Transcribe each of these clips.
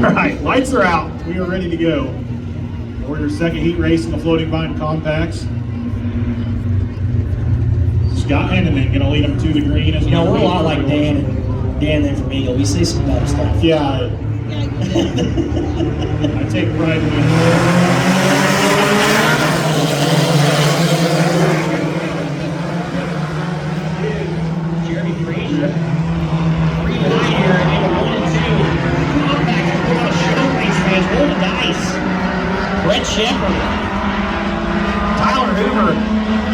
All right, lights are out. We are ready to go. For your second heat race in the Floating Vine Compacts. Scott Henneman gonna lead them to the green. As we're a lot like Dan there from Eagle. We say some dumb stuff. Yeah. I take pride in it. Jeremy Frazier. 3 wide here in 1 and 2. Compacts put on a show race fans. Roll the dice. Brett Shepard. Tyler Hoover.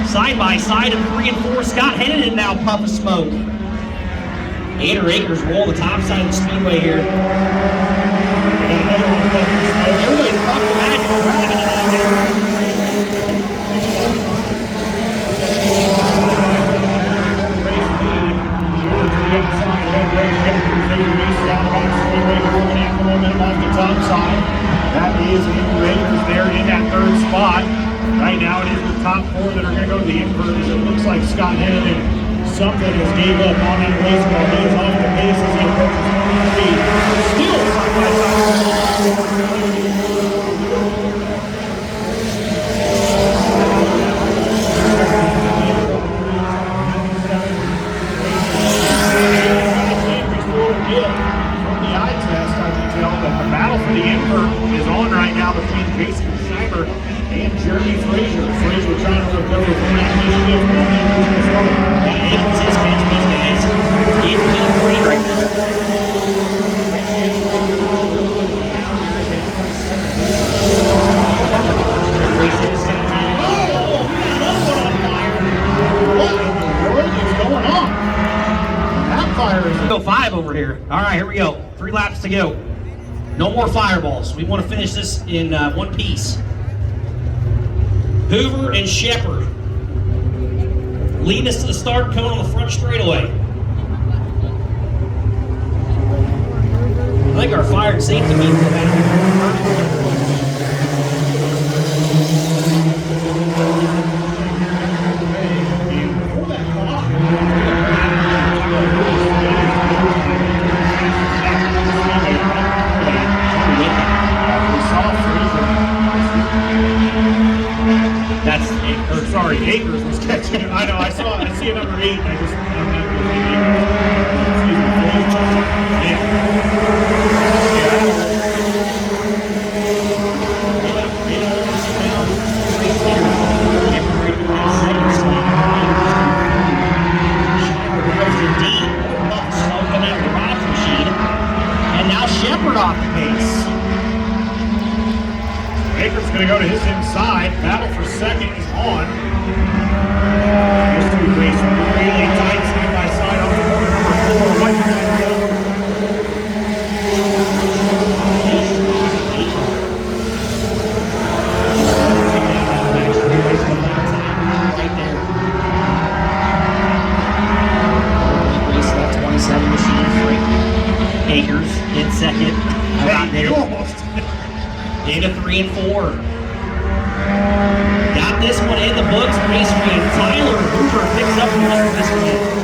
Side by side of 3 and 4. Scott Henneman now puff of smoke. 8 Acres roll the top side of the speedway here. Everybody's puffing the magic. That is 8 Acres there in that 3rd spot. Right now it is the top 4 that are going to go to the inverters. It looks like Scott Henneman something has gave up on that race car. He is off the pace as he approaches 23. Still side by From the eye test, I can tell that the battle for the invert is on right now between Jason Schreiber and Jeremy Frazier. Frazier trying to recover from that initiative. Eagles is catching these guys. It's been great right now. Go 5 over here. All right, here we go. 3 laps to go. No more fireballs. We want to finish this in one piece. Hoover and Shepard lead us to the start, coming on the front straightaway. I think our fire and safety means the That's sorry, Acres was catching it. I know, I see a number 8, and I just and now Shepard off the pace. Baker's going to go to his inside. Battle for second is on. These 2 racing really tight side by side on corner number 4. What you got to do? Right there. Race left 27 machine free. Acres in second. You almost. Into 3 and 4. Got this one in the books. Race win. Tyler Hoover picks up the rest of this one.